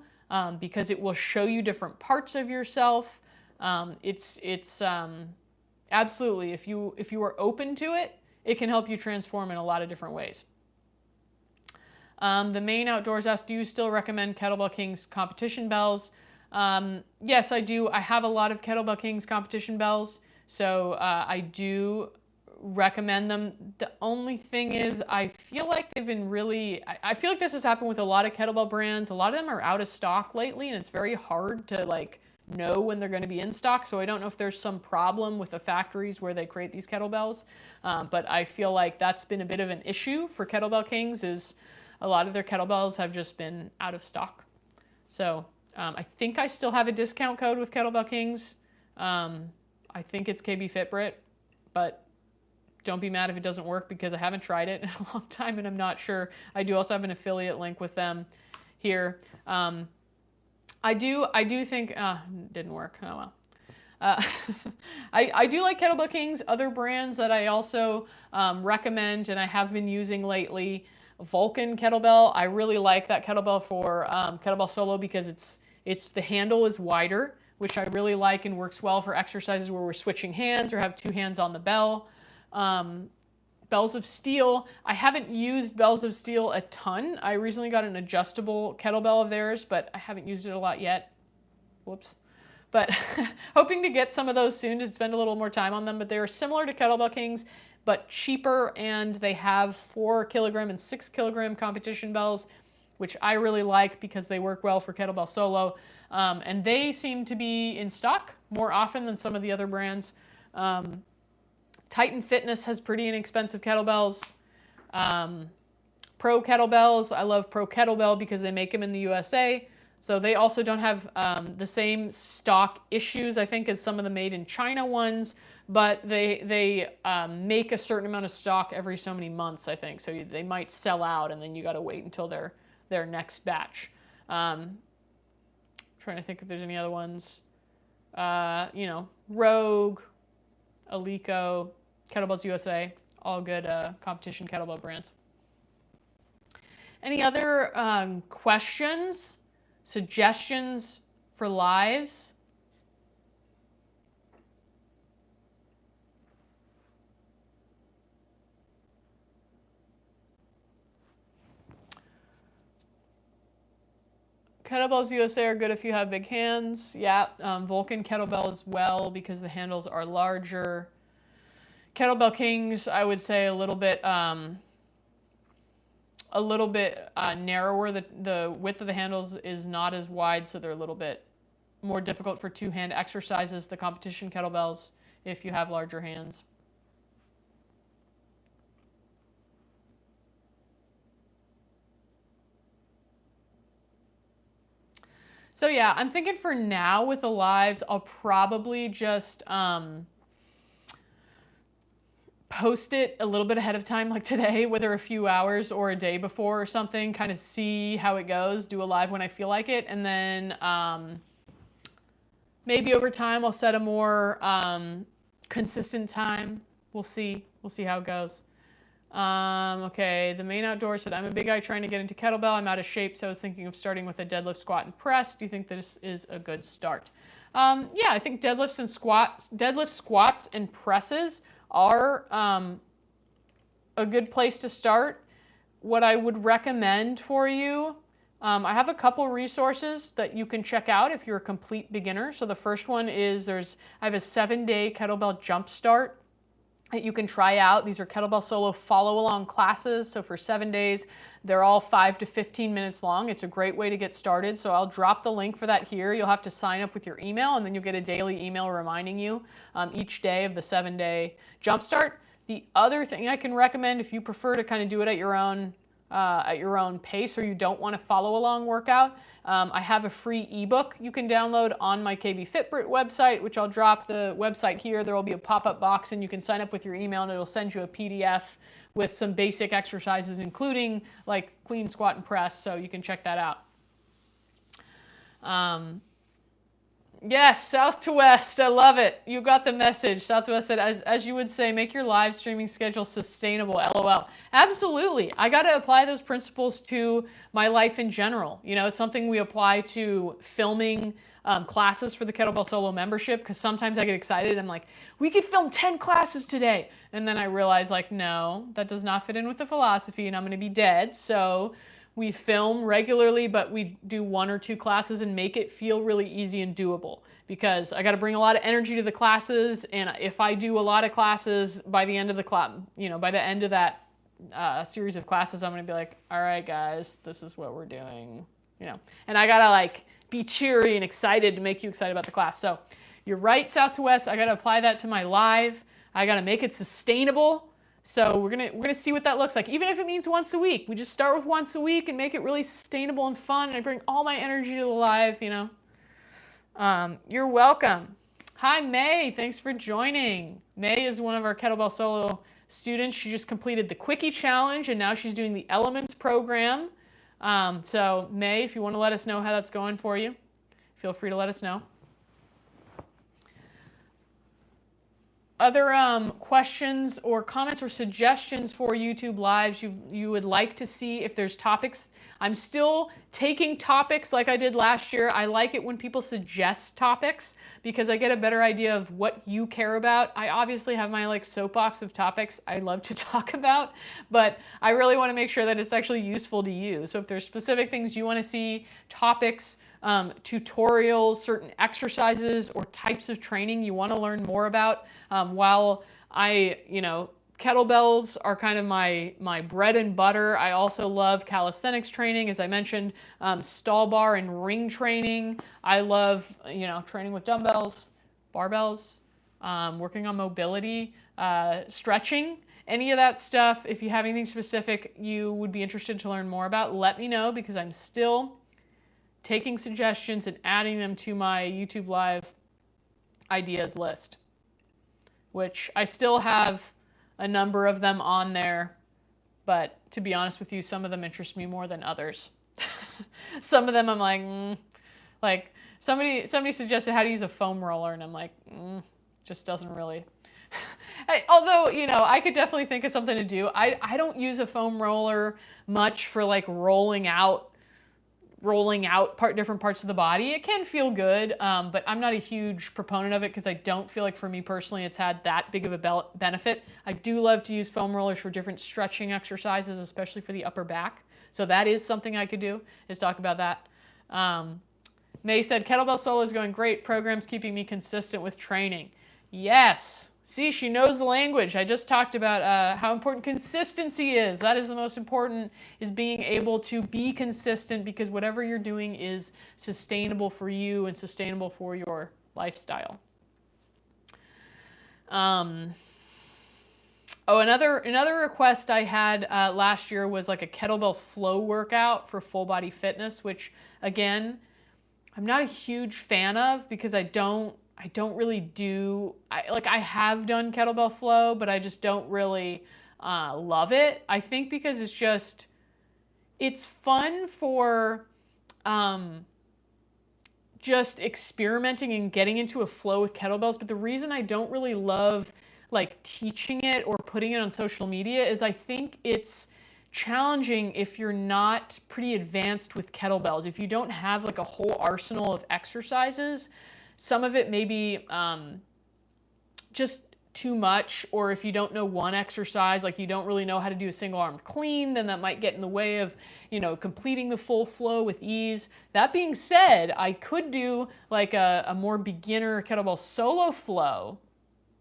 because it will show you different parts of yourself. It's absolutely, if you are open to it, it can help you transform in a lot of different ways. The Main Outdoors asks, do you still recommend Kettlebell Kings competition bells? Yes, I do. I have a lot of Kettlebell Kings competition bells, so I do recommend them. The only thing is I feel like they've been really, I feel like this has happened with a lot of kettlebell brands. A lot of them are out of stock lately, and it's very hard to like know when they're going to be in stock. So I don't know if there's some problem with the factories where they create these kettlebells, but I feel like that's been a bit of an issue for Kettlebell Kings, is a lot of their kettlebells have just been out of stock. So I think I still have a discount code with Kettlebell Kings. I think it's KB Fit Britt, but don't be mad if it doesn't work because I haven't tried it in a long time and I'm not sure. I do also have an affiliate link with them here. I do think, didn't work, oh well. I do like Kettlebell Kings. Other brands that I also recommend and I have been using lately, Vulcan kettlebell. I really like that kettlebell for kettlebell solo because the handle is wider, which I really like and works well for exercises where we're switching hands or have two hands on the bell. Bells of Steel, I haven't used Bells of Steel a ton. I recently got an adjustable kettlebell of theirs, but I haven't used it a lot yet. Whoops. But hoping to get some of those soon to spend a little more time on them. But they're similar to Kettlebell Kings, but cheaper, and they have 4 kilogram and 6 kilogram competition bells, which I really like because they work well for kettlebell solo. And they seem to be in stock more often than some of the other brands. Titan Fitness has pretty inexpensive kettlebells. Pro Kettlebells, I love Pro Kettlebell because they make them in the USA. So they also don't have the same stock issues, I think, as some of the made in China ones, but they make a certain amount of stock every so many months, I think. So they might sell out and then you got to wait until their next batch. Trying to think if there's any other ones. you know, Rogue, Alico, Kettlebells USA, all good competition kettlebell brands. Any other questions, suggestions for lives? Kettlebells USA are good if you have big hands. Yeah, Vulcan kettlebell as well because the handles are larger. Kettlebell Kings, I would say a little bit narrower. The width of the handles is not as wide, so they're a little bit more difficult for two-hand exercises. The competition kettlebells, if you have larger hands. So yeah, I'm thinking for now with the lives, I'll probably just post it a little bit ahead of time, like today, whether a few hours or a day before or something, kind of see how it goes, do a live when I feel like it, and then maybe over time I'll set a more consistent time. We'll see how it goes. Okay, the main outdoor said, I'm a big guy trying to get into kettlebell. I'm out of shape, so I was thinking of starting with a deadlift, squat, and press. Do you think this is a good start? Yeah, I think deadlifts, squats, and presses are a good place to start. What I would recommend for you, I have a couple resources that you can check out if you're a complete beginner. So the first one is I have a 7-day kettlebell Jumpstart that you can try out. These are kettlebell solo follow-along classes. So for 7 days, they're all 5 to 15 minutes long. It's a great way to get started. So I'll drop the link for that here. You'll have to sign up with your email, and then you'll get a daily email reminding you each day of the 7-day Jumpstart. The other thing I can recommend, if you prefer to kind of do it at your own pace, or you don't want to follow along workout, I have a free ebook you can download on my KB Fit Britt website, which I'll drop the website here. There will be a pop-up box, and you can sign up with your email, and it'll send you a PDF with some basic exercises, including like clean, squat, and press, so you can check that out. Yes, South to West, I love it. You got the message. South to West said, as you would say, make your live streaming schedule sustainable, LOL. Absolutely. I got to apply those principles to my life in general. You know, it's something we apply to filming classes for the Kettlebell Solo membership, because sometimes I get excited. I'm like, we could film 10 classes today. And then I realize, like, no, that does not fit in with the philosophy, and I'm going to be dead. So we film regularly, but we do 1 or 2 classes and make it feel really easy and doable, because I got to bring a lot of energy to the classes. And if I do a lot of classes, by the end of the class, you know, by the end of that series of classes, I'm going to be like, all right, guys, this is what we're doing, you know, and I got to like be cheery and excited to make you excited about the class. So you're right, South to West. I got to apply that to my live. I got to make it sustainable. So we're gonna see what that looks like. Even if it means once a week, we just start with once a week and make it really sustainable and fun. And I bring all my energy to the live, you know. You're welcome. Hi, May. Thanks for joining. May is one of our Kettlebell Solo students. She just completed the Quickie Challenge, and now she's doing the Elements program. So May, if you want to let us know how that's going for you, feel free to let us know. Other questions or comments or suggestions for YouTube Lives you would like to see, if there's topics. I'm still taking topics like I did last year. I like it when people suggest topics, because I get a better idea of what you care about. I obviously have my like soapbox of topics I love to talk about, but I really want to make sure that it's actually useful to you. So if there's specific things you want to see, topics, tutorials, certain exercises or types of training you want to learn more about, while kettlebells are kind of my bread and butter. I also love calisthenics training, as I mentioned, stall bar and ring training. I love, training with dumbbells, barbells, working on mobility, stretching, any of that stuff. If you have anything specific you would be interested to learn more about, let me know, because I'm still taking suggestions and adding them to my YouTube Live ideas list, which I still have a number of them on there, but to be honest with you, some of them interest me more than others. Some of them I'm like Somebody suggested how to use a foam roller, and I'm like, just doesn't really. Although, you know, I could definitely think of something to do. I don't use a foam roller much for like rolling out different parts of the body. It can feel good, but I'm not a huge proponent of it because I don't feel like for me personally it's had that big of a benefit. I do love to use foam rollers for different stretching exercises, especially for the upper back. So that is something I could do, is talk about that. May said, kettlebell solo is going great. Program's keeping me consistent with training. Yes. See, she knows the language. I just talked about how important consistency is. That is the most important, is being able to be consistent, because whatever you're doing is sustainable for you and sustainable for your lifestyle. Oh, another request I had last year was like a kettlebell flow workout for full body fitness, which again, I'm not a huge fan of because I don't really do, I have done kettlebell flow, but I just don't really love it. I think because it's fun for just experimenting and getting into a flow with kettlebells. But the reason I don't really love like teaching it or putting it on social media is I think it's challenging if you're not pretty advanced with kettlebells. If you don't have like a whole arsenal of exercises, some of it may be just too much, or if you don't know one exercise, like you don't really know how to do a single arm clean, then that might get in the way of, you know, completing the full flow with ease. That being said, I could do like a more beginner kettlebell solo flow.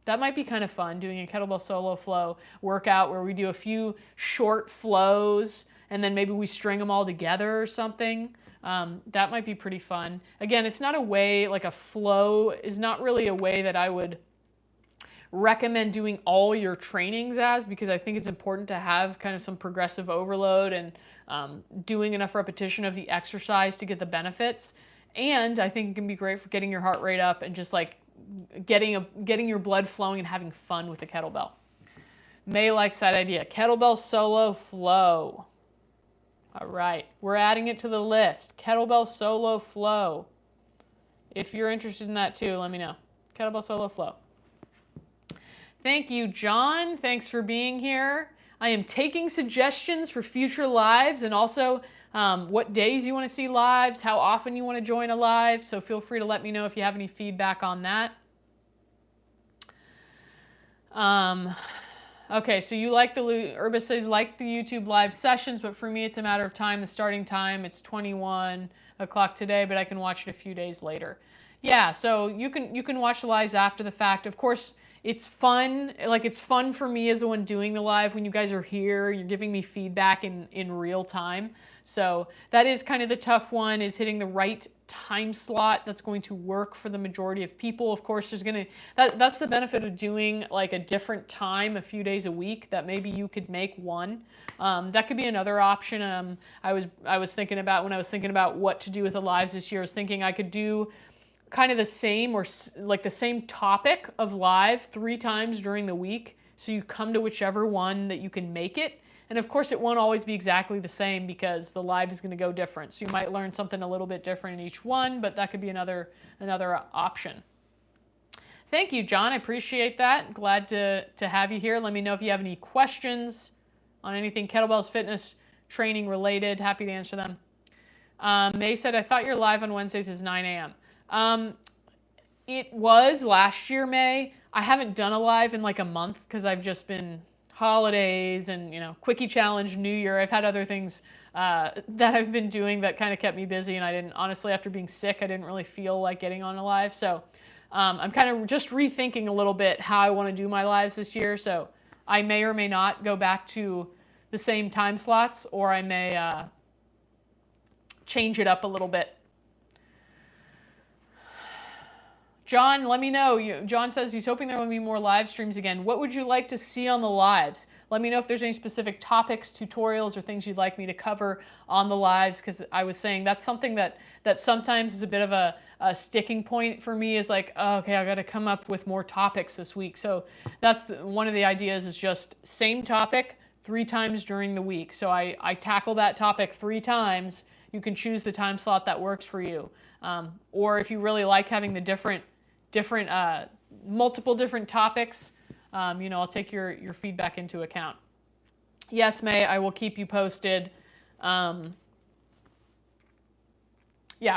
That might be kind of fun, doing a kettlebell solo flow workout where we do a few short flows and then maybe we string them all together or something. That might be pretty fun. Again, it's not a way, like a flow is not really a way that I would recommend doing all your trainings as, because I think it's important to have kind of some progressive overload and doing enough repetition of the exercise to get the benefits. And I think it can be great for getting your heart rate up and just like getting your blood flowing and having fun with the kettlebell. May likes that idea. Kettlebell solo flow. All right, we're adding it to the list. Kettlebell solo flow. If you're interested in that too, let me know. Kettlebell solo flow. Thank you, John. Thanks for being here. I am taking suggestions for future lives, and also what days you want to see lives, how often you want to join a live. So feel free to let me know if you have any feedback on that. Okay, so you like Urbis says like the YouTube live sessions, but for me it's a matter of time. The starting time, it's 21 o'clock today, but I can watch it a few days later. Yeah, so you can watch the lives after the fact. Of course, it's fun. Like, it's fun for me as the one doing the live when you guys are here. You're giving me feedback in real time. So that is kind of the tough one, is hitting the right time slot that's going to work for the majority of people. Of course, that's the benefit of doing like a different time a few days a week, that maybe you could make one. That could be another option. I was thinking about, when I was thinking about what to do with the lives this year, I was thinking I could do kind of the same, or like the same topic of live 3 times during the week. So you come to whichever one that you can make it. And of course, it won't always be exactly the same because the live is going to go different. So you might learn something a little bit different in each one, but that could be another option. Thank you, John. I appreciate that. Glad to have you here. Let me know if you have any questions on anything kettlebells, fitness, training related. Happy to answer them. May said, I thought your live on Wednesdays is 9 a.m. It was last year, May. I haven't done a live in like a month because I've just been holidays and, you know, quickie challenge, New Year. I've had other things that I've been doing that kind of kept me busy, and I didn't, honestly, after being sick, I didn't really feel like getting on a live. So I'm kind of just rethinking a little bit how I want to do my lives this year. So I may or may not go back to the same time slots, or I may change it up a little bit. John, let me know. John says he's hoping there will be more live streams again. What would you like to see on the lives? Let me know if there's any specific topics, tutorials, or things you'd like me to cover on the lives, because I was saying that's something that sometimes is a bit of a sticking point for me, is like, oh, okay, I got to come up with more topics this week. So that's one of the ideas, is just same topic 3 times during the week. So I tackle that topic 3 times you can choose the time slot that works for you. Or if you really like having the multiple different topics, I'll take your feedback into account. Yes, May, I will keep you posted. Yeah,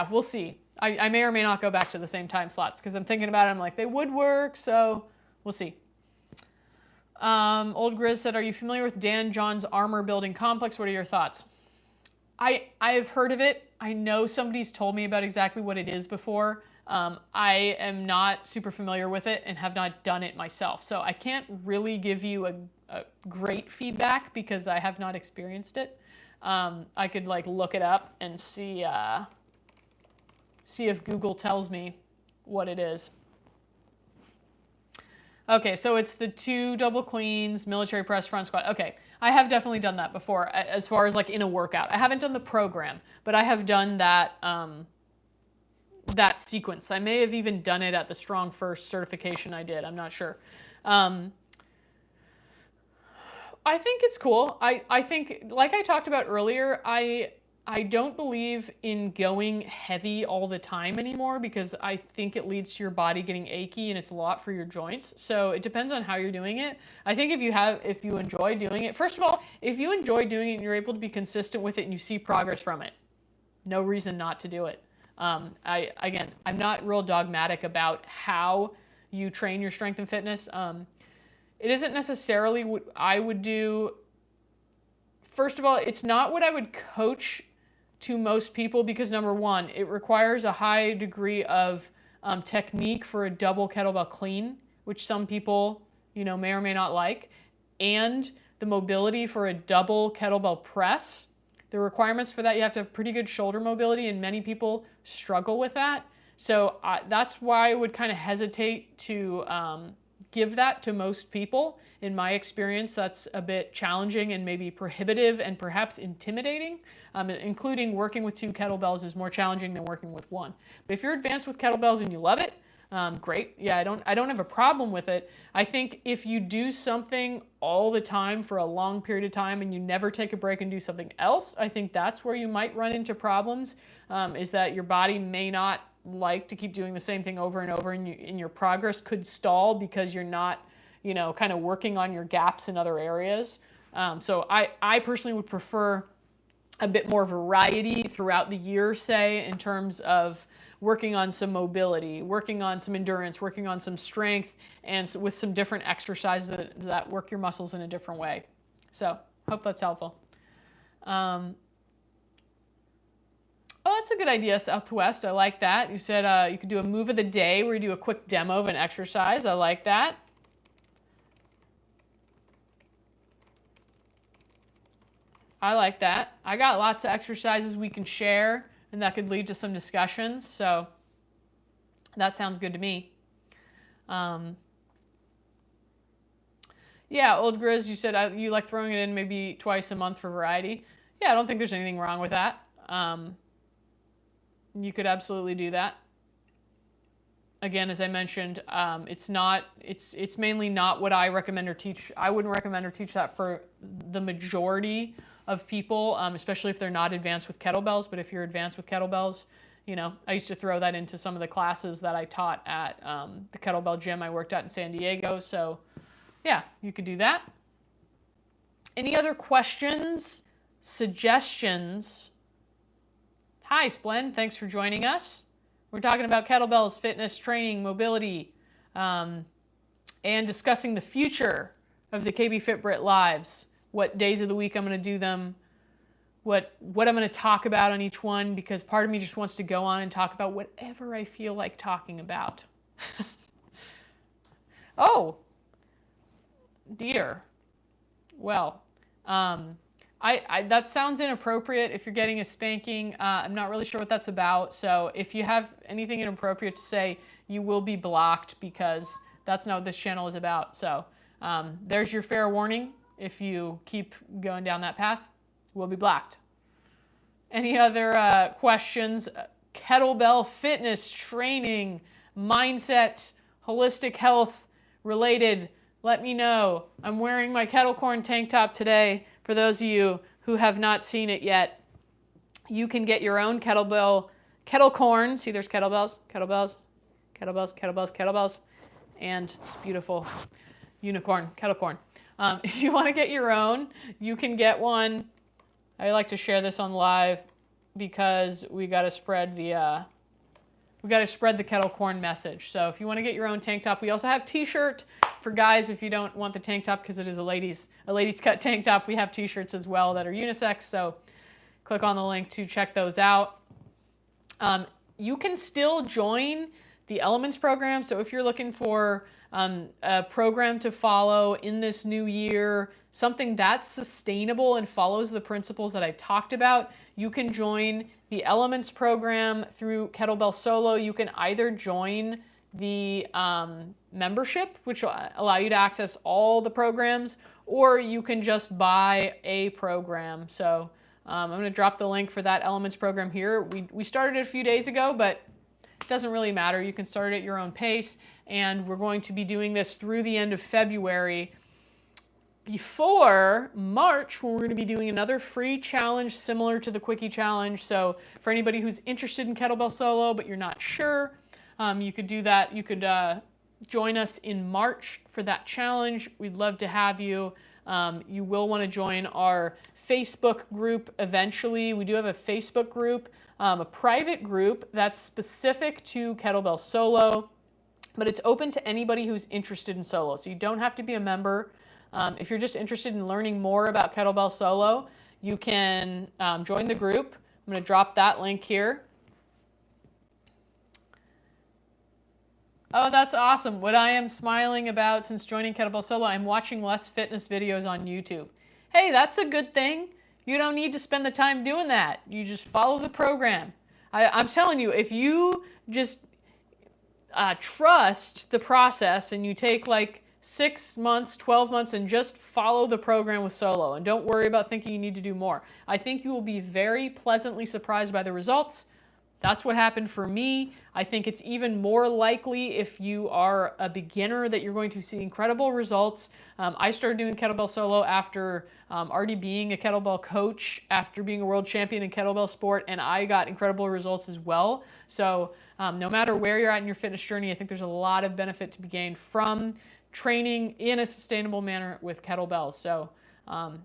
we'll see. I may or may not go back to the same time slots because I'm thinking about it. I'm like, they would work, so we'll see. Old Grizz said, are you familiar with Dan John's armor building complex? What are your thoughts? I have heard of it. I know somebody's told me about exactly what it is before. I am not super familiar with it and have not done it myself. So I can't really give you a great feedback because I have not experienced it. I could like look it up and see if Google tells me what it is. Okay, so it's the 2 double cleans, military press, front squat. Okay, I have definitely done that before as far as like in a workout. I haven't done the program, but I have done that that sequence. I may have even done it at the Strong First certification I did. I'm not sure. I think it's cool. I think, like I talked about earlier, I don't believe in going heavy all the time anymore because I think it leads to your body getting achy and it's a lot for your joints. So it depends on how you're doing it. I think if you enjoy doing it, first of all, if you enjoy doing it and you're able to be consistent with it and you see progress from it, no reason not to do it. I'm not real dogmatic about how you train your strength and fitness. It isn't necessarily what I would do. First of all, it's not what I would coach to most people because number one, it requires a high degree of technique for a double kettlebell clean, which some people, may or may not like, and the mobility for a double kettlebell press. The requirements for that, you have to have pretty good shoulder mobility, and many people struggle with that. So that's why I would kind of hesitate to give that to most people. In my experience, that's a bit challenging and maybe prohibitive and perhaps intimidating, including working with 2 kettlebells is more challenging than working with 1. But if you're advanced with kettlebells and you love it, great. Yeah, I don't have a problem with it. I think if you do something all the time for a long period of time and you never take a break and do something else, I think that's where you might run into problems, is that your body may not like to keep doing the same thing over and over, and your progress could stall because you're not, kind of working on your gaps in other areas. So I personally would prefer a bit more variety throughout the year, say, in terms of working on some mobility, working on some endurance, working on some strength, and with some different exercises that work your muscles in a different way. So hope that's helpful. Oh, that's a good idea, Southwest. I like that. You said you could do a move of the day where you do a quick demo of an exercise. I like that. I like that. I got lots of exercises we can share, and that could lead to some discussions. So that sounds good to me. Yeah, Old Grizz, you said you like throwing it in maybe twice a month for variety. Yeah, I don't think there's anything wrong with that. You could absolutely do that. Again, as I mentioned, it's mainly not what I recommend or teach. I wouldn't recommend or teach that for the majority of people, especially if they're not advanced with kettlebells. But if you're advanced with kettlebells, I used to throw that into some of the classes that I taught at the kettlebell gym I worked at in San Diego. So yeah, you could do that. Any other questions, suggestions? Hi, Splend. Thanks for joining us. We're talking about kettlebells, fitness, training, mobility, and discussing the future of the KB Fit Britt lives. What days of the week I'm going to do them, what I'm going to talk about on each one, because part of me just wants to go on and talk about whatever I feel like talking about. Oh, dear. Well, that sounds inappropriate if you're getting a spanking. I'm not really sure what that's about. So if you have anything inappropriate to say, you will be blocked because that's not what this channel is about. So there's your fair warning. If you keep going down that path, we'll be blocked. Any other questions? Kettlebell fitness, training, mindset, holistic health related, let me know. I'm wearing my kettle corn tank top today for those of you who have not seen it yet. you can get your own kettle corn. See, there's kettlebells, kettlebells, kettlebells, kettlebells, kettlebells, and it's beautiful unicorn, kettle corn. If you want to get your own, you can get one. I like to share this on live because we got to spread the kettle corn message. So if you want to get your own tank top, we also have t-shirt for guys. If you don't want the tank top because it is a ladies cut tank top, we have t-shirts as well that are unisex. So click on the link to check those out. You can still join the Elements program. So if you're looking for a program to follow in this new year, something that's sustainable and follows the principles that I talked about, you can join the Elements program through Kettlebell Solo. You can either join the membership, which will allow you to access all the programs, or you can just buy a program. So I'm going to drop the link for that Elements program here. We started it a few days ago, but it doesn't really matter. You can start at your own pace, and we're going to be doing this through the end of February, before March, when we're going to be doing another free challenge similar to the Quickie Challenge. So for anybody who's interested in Kettlebell Solo but you're not sure, you could do that. You could join us in March for that challenge. We'd love to have you. You will want to join our Facebook group eventually. We do have a Facebook group, a private group that's specific to Kettlebell Solo, but it's open to anybody who's interested in solo. So you don't have to be a member. If you're just interested in learning more about Kettlebell Solo, you can join the group. I'm going to drop that link here. Oh, that's awesome. What I am smiling about since joining Kettlebell Solo, I'm watching less fitness videos on YouTube. Hey, that's a good thing. You don't need to spend the time doing that. You just follow the program. I'm telling you, if you just trust the process and you take like 6 months, 12 months, and just follow the program with Solo and don't worry about thinking you need to do more, I think you will be very pleasantly surprised by the results. That's what happened for me. I think it's even more likely if you are a beginner that you're going to see incredible results. I started doing Kettlebell Solo after already being a kettlebell coach, after being a world champion in kettlebell sport, and I got incredible results as well. So no matter where you're at in your fitness journey, I think there's a lot of benefit to be gained from training in a sustainable manner with kettlebells. So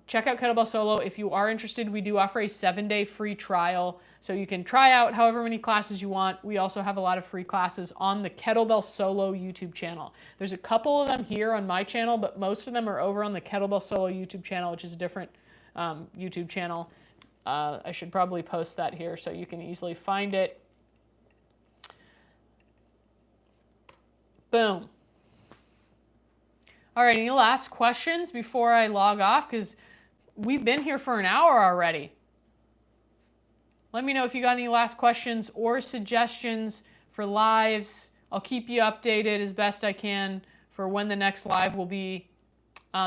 check out Kettlebell Solo. If you are interested, we do offer a 7-day free trial. So you can try out however many classes you want. We also have a lot of free classes on the Kettlebell Solo YouTube channel. There's a couple of them here on my channel, but most of them are over on the Kettlebell Solo YouTube channel, which is a different YouTube channel. I should probably post that here so you can easily find it. Boom. All right, any last questions before I log off? Because we've been here for an hour already. Let me know if you got any last questions or suggestions for lives. I'll keep you updated as best I can for when the next live will be.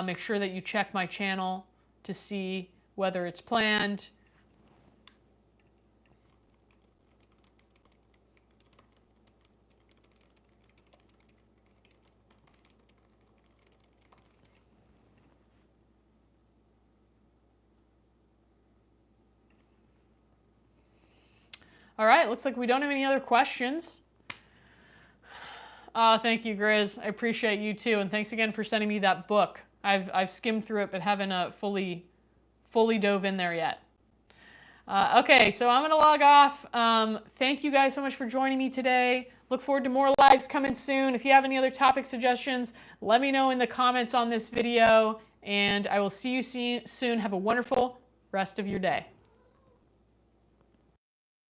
Make sure that you check my channel to see whether it's planned. All right, looks like we don't have any other questions. Thank you, Grizz. I appreciate you too, and thanks again for sending me that book. I've skimmed through it, but haven't fully dove in there yet. Okay, so I'm gonna log off. Thank you guys so much for joining me today. Look forward to more lives coming soon. If you have any other topic suggestions, let me know in the comments on this video, and I will see you soon. Have a wonderful rest of your day.